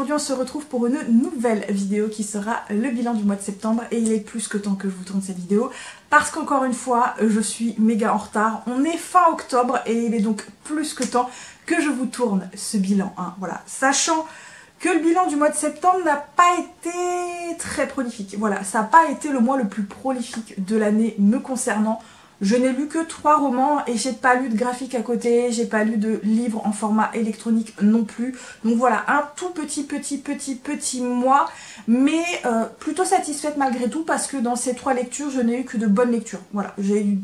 aujourd'hui on se retrouve pour une nouvelle vidéo qui sera le bilan du mois de septembre et il est plus que temps que je vous tourne cette vidéo parce qu'encore une fois je suis méga en retard. On est fin octobre et il est donc plus que temps que je vous tourne ce bilan, hein. Voilà, sachant que le bilan du mois de septembre n'a pas été très prolifique. Voilà, ça n'a pas été le mois le plus prolifique de l'année me concernant. Je n'ai lu que 3 romans et j'ai pas lu de graphique à côté, j'ai pas lu de livre en format électronique non plus. Donc voilà, un tout petit mois, mais plutôt satisfaite malgré tout parce que dans ces 3 lectures, je n'ai eu que de bonnes lectures. Voilà, j'ai eu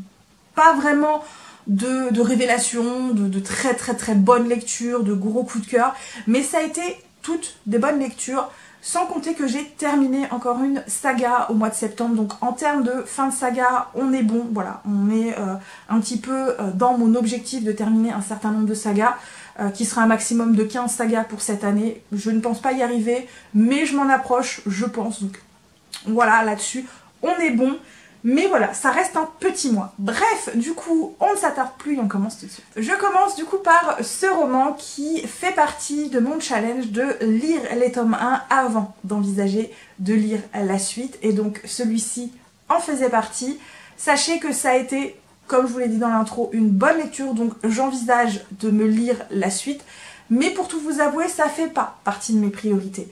pas vraiment de révélations, de très bonnes lectures, de gros coups de cœur, mais ça a été toutes des bonnes lectures. Sans compter que j'ai terminé encore une saga au mois de septembre, donc en termes de fin de saga, on est bon, voilà, on est un petit peu dans mon objectif de terminer un certain nombre de sagas, qui sera un maximum de 15 sagas pour cette année. Je ne pense pas y arriver, mais je m'en approche, je pense, donc voilà, là-dessus, on est bon. Mais voilà, ça reste un petit mois. Bref, du coup, on ne s'attarde plus et on commence tout de suite. Je commence du coup par ce roman qui fait partie de mon challenge de lire les tomes 1 avant d'envisager de lire la suite. Et donc celui-ci en faisait partie. Sachez que ça a été, comme je vous l'ai dit dans l'intro, une bonne lecture. Donc j'envisage de me lire la suite. Mais pour tout vous avouer, ça fait pas partie de mes priorités.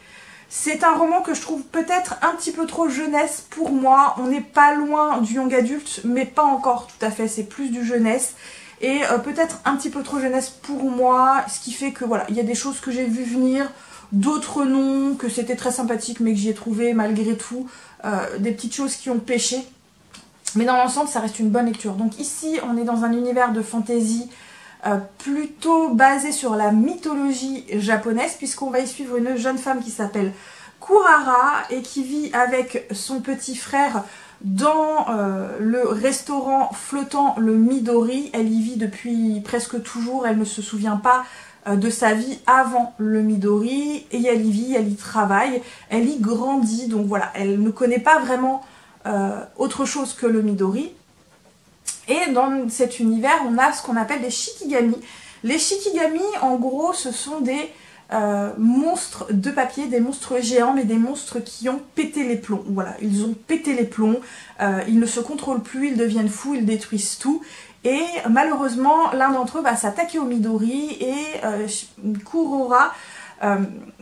C'est un roman que je trouve peut-être un petit peu trop jeunesse pour moi. On n'est pas loin du young adulte, mais pas encore tout à fait. C'est plus du jeunesse. Et peut-être un petit peu trop jeunesse pour moi. Ce qui fait que voilà, il y a des choses que j'ai vu venir, d'autres non, que c'était très sympathique, mais que j'y ai trouvé malgré tout des petites choses qui ont pêché. Mais dans l'ensemble, ça reste une bonne lecture. Donc ici, on est dans un univers de fantasy plutôt basé sur la mythologie japonaise, puisqu'on va y suivre une jeune femme qui s'appelle Kurara et qui vit avec son petit frère dans le restaurant flottant le Midori. Elle y vit depuis presque toujours, elle ne se souvient pas de sa vie avant le Midori, et elle y vit, elle y travaille, elle y grandit, donc voilà, elle ne connaît pas vraiment autre chose que le Midori. Et dans cet univers, on a ce qu'on appelle des shikigami. Les shikigami, en gros, ce sont des monstres de papier, des monstres géants, mais des monstres qui ont pété les plombs. Voilà, ils ont pété les plombs, ils ne se contrôlent plus, ils deviennent fous, ils détruisent tout. Et malheureusement, l'un d'entre eux va s'attaquer au Midori et Kurara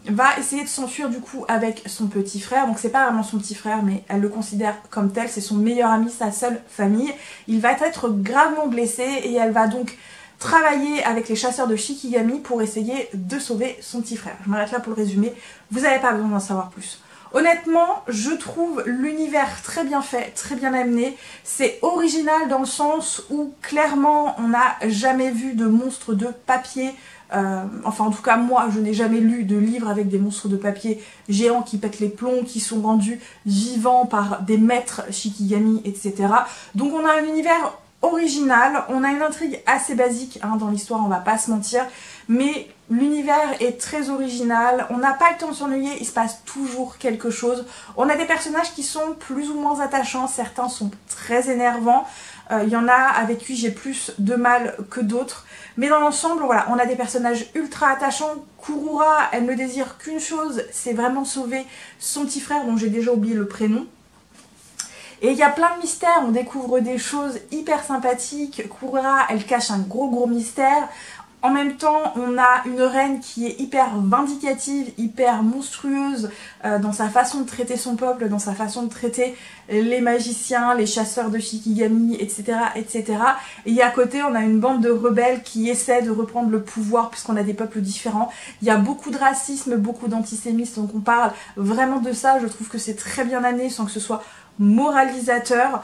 va essayer de s'enfuir du coup avec son petit frère. Donc c'est pas vraiment son petit frère, mais elle le considère comme tel, c'est son meilleur ami, sa seule famille. Il va être gravement blessé et elle va donc travailler avec les chasseurs de shikigami pour essayer de sauver son petit frère. Je m'arrête là pour le résumé, vous n'avez pas besoin d'en savoir plus. Honnêtement, je trouve l'univers très bien fait, très bien amené. C'est original dans le sens où clairement on n'a jamais vu de monstres de papier. Enfin en tout cas moi je n'ai jamais lu de livre avec des monstres de papier géants qui pètent les plombs, qui sont rendus vivants par des maîtres shikigami, etc. Donc on a un univers original, on a une intrigue assez basique hein, dans l'histoire, on va pas se mentir, mais l'univers est très original, on n'a pas le temps de s'ennuyer, il se passe toujours quelque chose. On a des personnages qui sont plus ou moins attachants, certains sont très énervants, il y en a avec qui j'ai plus de mal que d'autres. Mais dans l'ensemble, voilà, on a des personnages ultra attachants. Kurara, elle ne désire qu'une chose, c'est vraiment sauver son petit frère dont j'ai déjà oublié le prénom. Et il y a plein de mystères, on découvre des choses hyper sympathiques. Kurara, elle cache un gros mystère. En même temps, on a une reine qui est hyper vindicative, hyper monstrueuse dans sa façon de traiter son peuple, dans sa façon de traiter les magiciens, les chasseurs de shikigami, etc. etc. Et à côté, on a une bande de rebelles qui essaient de reprendre le pouvoir puisqu'on a des peuples différents. Il y a beaucoup de racisme, beaucoup d'antisémitisme, donc on parle vraiment de ça. Je trouve que c'est très bien amené sans que ce soit moralisateur.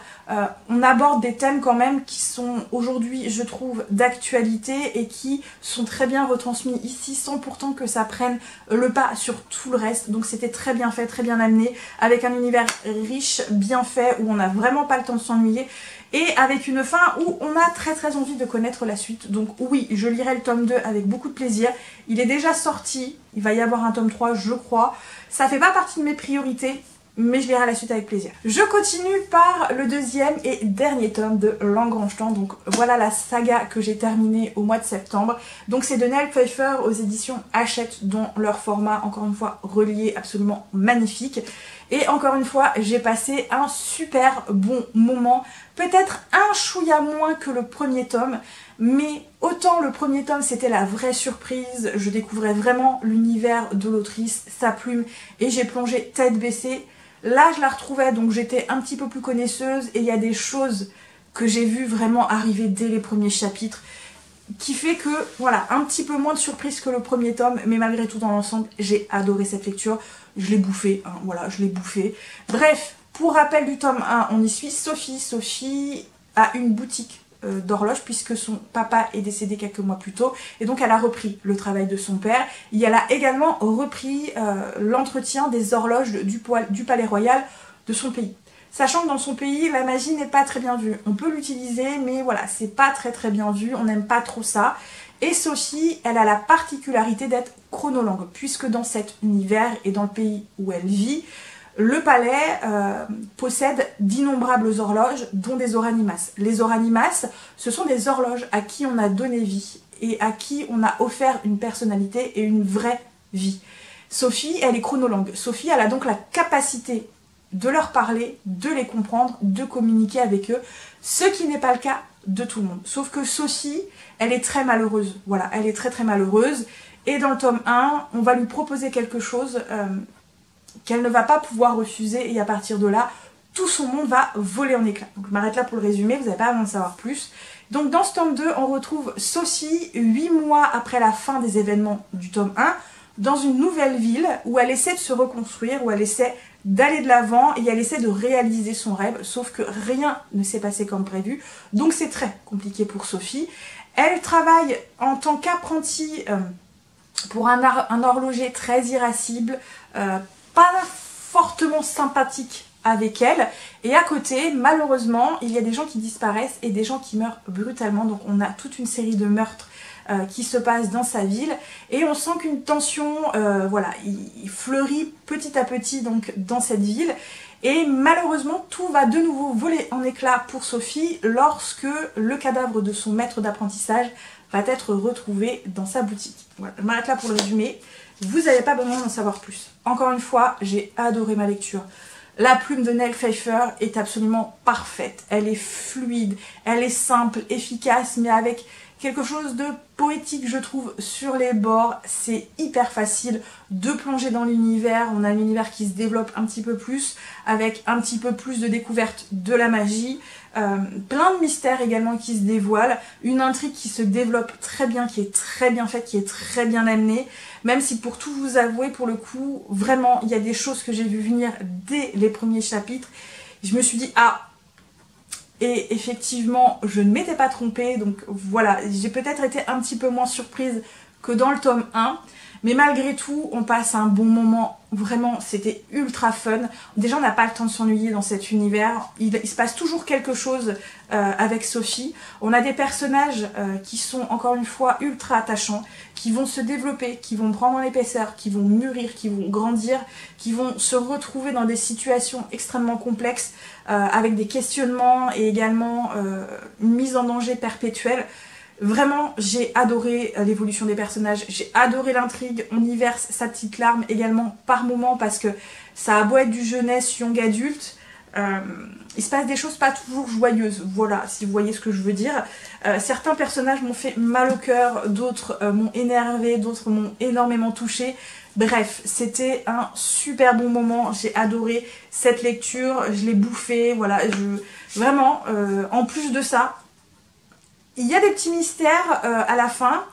On aborde des thèmes quand même qui sont aujourd'hui, je trouve, d'actualité et qui sont très bien retransmis ici sans pourtant que ça prenne le pas sur tout le reste. Donc c'était très bien fait, très bien amené, avec un univers riche, bien fait, où on n'a vraiment pas le temps de s'ennuyer et avec une fin où on a très envie de connaître la suite. Donc oui, je lirai le tome 2 avec beaucoup de plaisir. Il est déjà sorti, il va y avoir un tome 3 je crois. Ça fait pas partie de mes priorités. mais je lirai la suite avec plaisir. Je continue par le deuxième et dernier tome de Langrange-Temps. Donc voilà la saga que j'ai terminée au mois de septembre. Donc c'est de Nell Pfeiffer aux éditions Hachette, dont leur format, encore une fois, relié, absolument magnifique. Et encore une fois, j'ai passé un super bon moment. Peut-être un chouïa moins que le premier tome, mais autant le premier tome c'était la vraie surprise. Je découvrais vraiment l'univers de l'autrice, sa plume, et j'ai plongé tête baissée. Là, je la retrouvais, donc j'étais un petit peu plus connaisseuse et il y a des choses que j'ai vues vraiment arriver dès les premiers chapitres qui fait que, voilà, un petit peu moins de surprise que le premier tome, mais malgré tout dans l'ensemble, j'ai adoré cette lecture. Je l'ai bouffé, hein, voilà, je l'ai bouffé. Bref, pour rappel du tome 1, on y suit Sophie. Sophie a une boutique d'horloge puisque son papa est décédé quelques mois plus tôt et donc elle a repris le travail de son père et elle a également repris l'entretien des horloges du palais royal de son pays. Sachant que dans son pays la magie n'est pas très bien vue, on peut l'utiliser mais voilà, c'est pas très bien vu, on n'aime pas trop ça. Et Sophie, elle a la particularité d'être chronologue puisque dans cet univers et dans le pays où elle vit, le palais possède d'innombrables horloges, dont des oranimas. Les oranimas, ce sont des horloges à qui on a donné vie et à qui on a offert une personnalité et une vraie vie. Sophie, elle est chronologue. Sophie, elle a donc la capacité de leur parler, de les comprendre, de communiquer avec eux, ce qui n'est pas le cas de tout le monde. Sauf que Sophie, elle est très malheureuse. Voilà, elle est très malheureuse. Et dans le tome 1, on va lui proposer quelque chose qu'elle ne va pas pouvoir refuser et à partir de là, tout son monde va voler en éclats. Donc je m'arrête là pour le résumé, vous n'avez pas besoin de savoir plus. Donc dans ce tome 2, on retrouve Sophie 8 mois après la fin des événements du tome 1, dans une nouvelle ville où elle essaie de se reconstruire, où elle essaie d'aller de l'avant et elle essaie de réaliser son rêve, sauf que rien ne s'est passé comme prévu, donc c'est très compliqué pour Sophie. Elle travaille en tant qu'apprentie pour un horloger très irascible, pas fortement sympathique avec elle, et à côté, malheureusement, il y a des gens qui disparaissent et des gens qui meurent brutalement, donc on a toute une série de meurtres qui se passent dans sa ville, et on sent qu'une tension, voilà, il fleurit petit à petit donc dans cette ville, et malheureusement tout va de nouveau voler en éclats pour Sophie lorsque le cadavre de son maître d'apprentissage va être retrouvé dans sa boutique. Voilà, je m'arrête là pour le résumé. Vous n'avez pas besoin d'en savoir plus. Encore une fois, j'ai adoré ma lecture. La plume de Nell Pfeiffer est absolument parfaite. Elle est fluide, elle est simple, efficace, mais avec quelque chose de poétique, je trouve, sur les bords. C'est hyper facile de plonger dans l'univers. On a un univers qui se développe un petit peu plus, avec un petit peu plus de découverte de la magie. Plein de mystères également qui se dévoilent, une intrigue qui se développe très bien, qui est très bien faite, qui est très bien amenée, même si pour tout vous avouer, pour le coup, vraiment, il y a des choses que j'ai vu venir dès les premiers chapitres. Je me suis dit, ah, et effectivement, je ne m'étais pas trompée, donc voilà, j'ai peut-être été un petit peu moins surprise que dans le tome 1, mais malgré tout, on passe un bon moment, vraiment, c'était ultra fun. Déjà, on n'a pas le temps de s'ennuyer dans cet univers, il se passe toujours quelque chose avec Sophie. On a des personnages qui sont, encore une fois, ultra attachants, qui vont se développer, qui vont prendre en épaisseur, qui vont mûrir, qui vont grandir, qui vont se retrouver dans des situations extrêmement complexes, avec des questionnements et également une mise en danger perpétuelle. Vraiment, j'ai adoré l'évolution des personnages, j'ai adoré l'intrigue, on y verse sa petite larme également par moment parce que ça a beau être du jeunesse, young adulte, il se passe des choses pas toujours joyeuses, voilà, si vous voyez ce que je veux dire. Certains personnages m'ont fait mal au cœur, d'autres m'ont énervé, d'autres m'ont énormément touchée. Bref, c'était un super bon moment, j'ai adoré cette lecture, je l'ai bouffée, voilà, vraiment, en plus de ça, il y a des petits mystères à la fin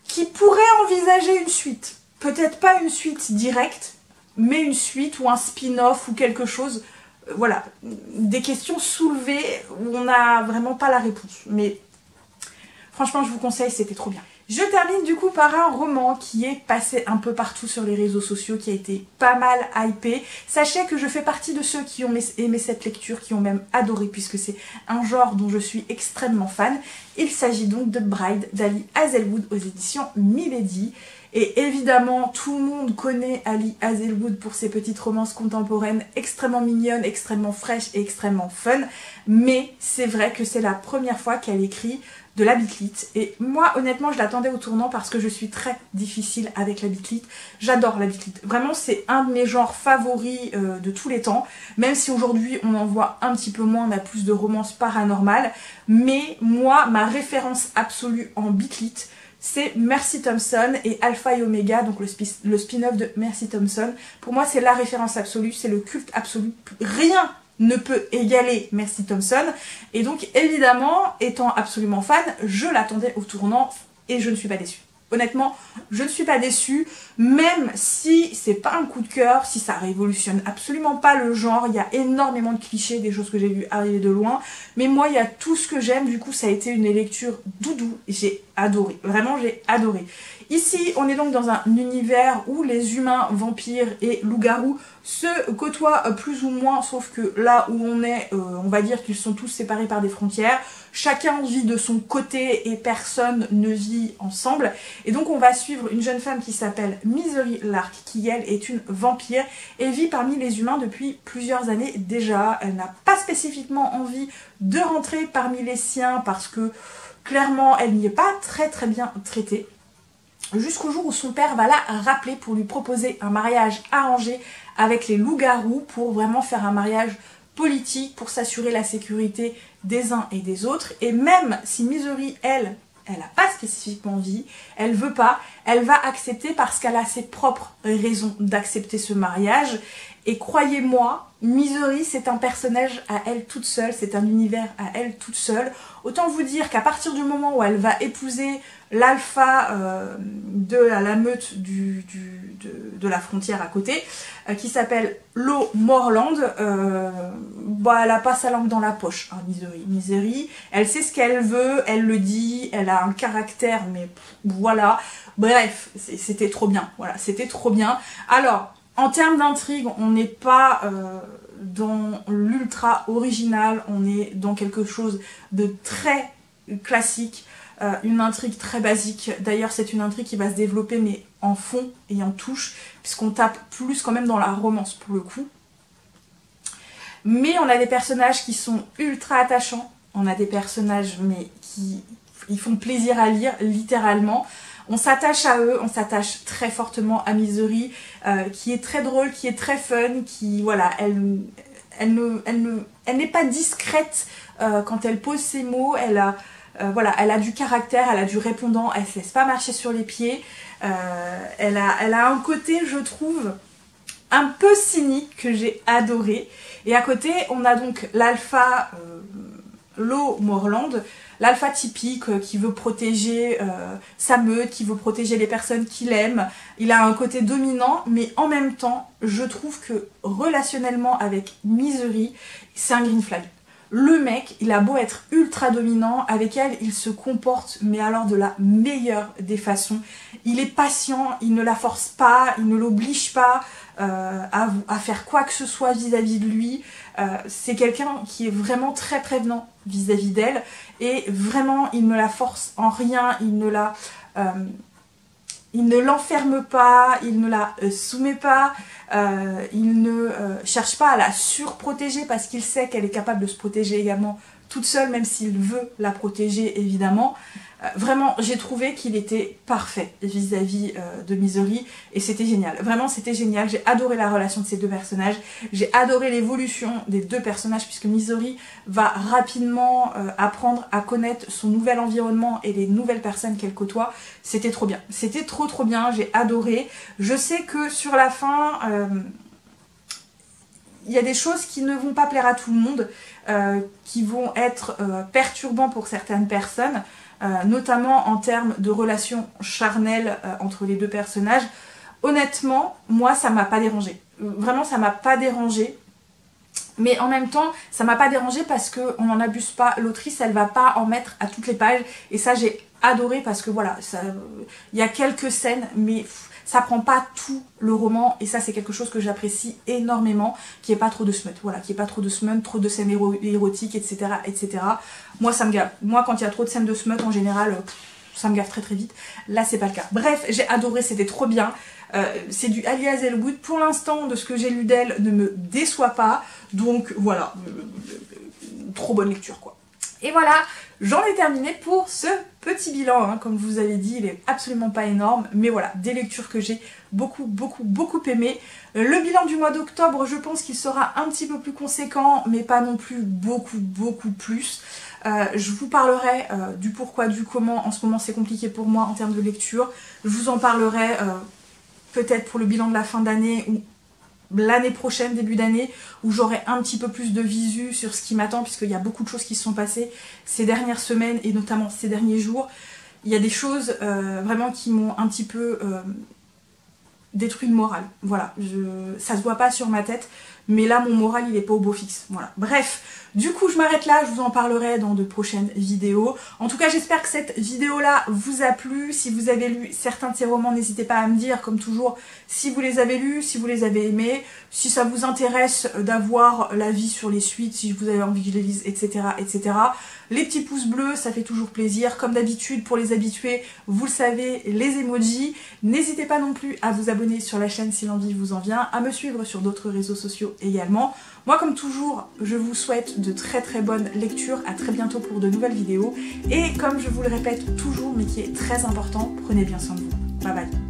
qui pourraient envisager une suite. Peut-être pas une suite directe, mais une suite ou un spin-off ou quelque chose. Voilà, des questions soulevées où on n'a vraiment pas la réponse. Mais franchement, je vous conseille, c'était trop bien. Je termine du coup par un roman qui est passé un peu partout sur les réseaux sociaux, qui a été pas mal hypé. Sachez que je fais partie de ceux qui ont aimé cette lecture, qui ont même adoré, puisque c'est un genre dont je suis extrêmement fan. Il s'agit donc de Bride d'Ali Hazelwood aux éditions Milady. Et évidemment, tout le monde connaît Ali Hazelwood pour ses petites romances contemporaines extrêmement mignonnes, extrêmement fraîches et extrêmement fun. Mais c'est vrai que c'est la première fois qu'elle écrit de la bitlite. Et moi, honnêtement, je l'attendais au tournant parce que je suis très difficile avec la bitlite. J'adore la bitlite. Vraiment, c'est un de mes genres favoris de tous les temps. Même si aujourd'hui, on en voit un petit peu moins, on a plus de romances paranormales. Mais moi, ma référence absolue en bitlite, c'est Mercy Thompson et Alpha et Omega, donc le spin-off de Mercy Thompson. Pour moi, c'est la référence absolue, c'est le culte absolu. Rien ne peut égaler Mercy Thompson. Et donc, évidemment, étant absolument fan, je l'attendais au tournant et je ne suis pas déçue. Honnêtement, je ne suis pas déçue, même si c'est pas un coup de cœur, si ça révolutionne absolument pas le genre. Il y a énormément de clichés, des choses que j'ai vues arriver de loin. Mais moi, il y a tout ce que j'aime. Du coup, ça a été une lecture doudou. J'ai adoré. Vraiment, j'ai adoré. Ici, on est donc dans un univers où les humains, vampires et loups-garous se côtoient plus ou moins, sauf que là où on est, on va dire qu'ils sont tous séparés par des frontières. Chacun vit de son côté et personne ne vit ensemble. Et donc on va suivre une jeune femme qui s'appelle Misery Lark, qui elle est une vampire et vit parmi les humains depuis plusieurs années déjà. Elle n'a pas spécifiquement envie de rentrer parmi les siens parce que clairement elle n'y est pas très bien traitée. Jusqu'au jour où son père va la rappeler pour lui proposer un mariage arrangé avec les loups-garous pour vraiment faire un mariage politique pour s'assurer la sécurité des uns et des autres. Et même si Misery, elle n'a pas spécifiquement envie, elle veut pas, elle va accepter parce qu'elle a ses propres raisons d'accepter ce mariage. Et croyez-moi, Misery, c'est un personnage à elle toute seule, c'est un univers à elle toute seule. Autant vous dire qu'à partir du moment où elle va épouser l'alpha de la meute de la frontière à côté, qui s'appelle Lo Morland, bah, elle a pas sa langue dans la poche, hein, Misery. Elle sait ce qu'elle veut, elle le dit, elle a un caractère, mais voilà. Bref, c'était trop bien, voilà, c'était trop bien. Alors, en termes d'intrigue, on n'est pas dans l'ultra original, on est dans quelque chose de très classique, une intrigue très basique. D'ailleurs, c'est une intrigue qui va se développer, mais en fond et en touche, puisqu'on tape plus quand même dans la romance pour le coup. Mais on a des personnages qui sont ultra attachants, on a des personnages mais qui ils font plaisir à lire, littéralement. On s'attache à eux, on s'attache très fortement à Misery, qui est très drôle, qui est très fun, qui, voilà, elle n'est pas discrète quand elle pose ses mots, voilà, elle a du caractère, elle a du répondant, elle se laisse pas marcher sur les pieds, elle a un côté, je trouve, un peu cynique que j'ai adoré. Et à côté, on a donc l'alpha Lo Morland, l'alpha typique qui veut protéger sa meute, qui veut protéger les personnes qu'il aime. Il a un côté dominant, mais en même temps, je trouve que relationnellement avec Misery, c'est un green flag. Le mec, il a beau être ultra dominant, avec elle, il se comporte, mais alors de la meilleure des façons. Il est patient, il ne la force pas, il ne l'oblige pas à faire quoi que ce soit vis-à-vis de lui. C'est quelqu'un qui est vraiment très prévenant vis-à-vis d'elle, et vraiment, il ne la force en rien, il ne l'enferme pas, il ne la soumet pas, il ne cherche pas à la surprotéger parce qu'il sait qu'elle est capable de se protéger également toute seule, même s'il veut la protéger évidemment. Vraiment, j'ai trouvé qu'il était parfait vis-à-vis de Misery et c'était génial. Vraiment, c'était génial. J'ai adoré la relation de ces deux personnages. J'ai adoré l'évolution des deux personnages puisque Misery va rapidement apprendre à connaître son nouvel environnement et les nouvelles personnes qu'elle côtoie. C'était trop bien. C'était trop bien. J'ai adoré. Je sais que sur la fin, il y a des choses qui ne vont pas plaire à tout le monde, qui vont être perturbants pour certaines personnes. Notamment en termes de relations charnelles entre les deux personnages. Honnêtement, moi ça m'a pas dérangé. Vraiment ça m'a pas dérangé. Mais en même temps, ça m'a pas dérangé parce qu'on n'en abuse pas. L'autrice, elle va pas en mettre à toutes les pages. Et ça, j'ai adoré parce que voilà, il y a quelques scènes, mais ça prend pas tout le roman. Et ça, c'est quelque chose que j'apprécie énormément. Qu'il n'y ait pas trop de smut. Voilà, qu'il n'y ait pas trop de smut, trop de scènes érotiques, etc., etc. Moi, ça me gave. Moi, quand il y a trop de scènes de smut, en général, ça me gaffe très très vite. Là c'est pas le cas. Bref, j'ai adoré, c'était trop bien. C'est du Ali Hazelwood. Pour l'instant, de ce que j'ai lu d'elle, ne me déçoit pas. Donc voilà, trop bonne lecture quoi. Et voilà, j'en ai terminé pour ce petit bilan, hein. Comme je vous avais dit, il est absolument pas énorme, mais voilà, des lectures que j'ai beaucoup aimées. Le bilan du mois d'octobre, je pense qu'il sera un petit peu plus conséquent, mais pas non plus beaucoup plus. Je vous parlerai du pourquoi, du comment. En ce moment c'est compliqué pour moi en termes de lecture. Je vous en parlerai peut-être pour le bilan de la fin d'année ou l'année prochaine, début d'année, où j'aurai un petit peu plus de visu sur ce qui m'attend, puisqu'il y a beaucoup de choses qui se sont passées ces dernières semaines et notamment ces derniers jours. Il y a des choses vraiment qui m'ont un petit peu détruit le moral. Voilà, ça se voit pas sur ma tête, mais là mon moral il est pas au beau fixe. Voilà. Bref, du coup je m'arrête là, je vous en parlerai dans de prochaines vidéos. En tout cas j'espère que cette vidéo là vous a plu. Si vous avez lu certains de ces romans, n'hésitez pas à me dire comme toujours si vous les avez lus, si vous les avez aimés, si ça vous intéresse d'avoir l'avis sur les suites, si vous avez envie que je les lise, etc. etc. Les petits pouces bleus, ça fait toujours plaisir. Comme d'habitude, pour les habitués, vous le savez, les emojis. N'hésitez pas non plus à vous abonner sur la chaîne si l'envie vous en vient, à me suivre sur d'autres réseaux sociaux également. Moi, comme toujours, je vous souhaite de très bonnes lectures. À très bientôt pour de nouvelles vidéos. Et comme je vous le répète toujours, mais qui est très important, prenez bien soin de vous. Bye bye.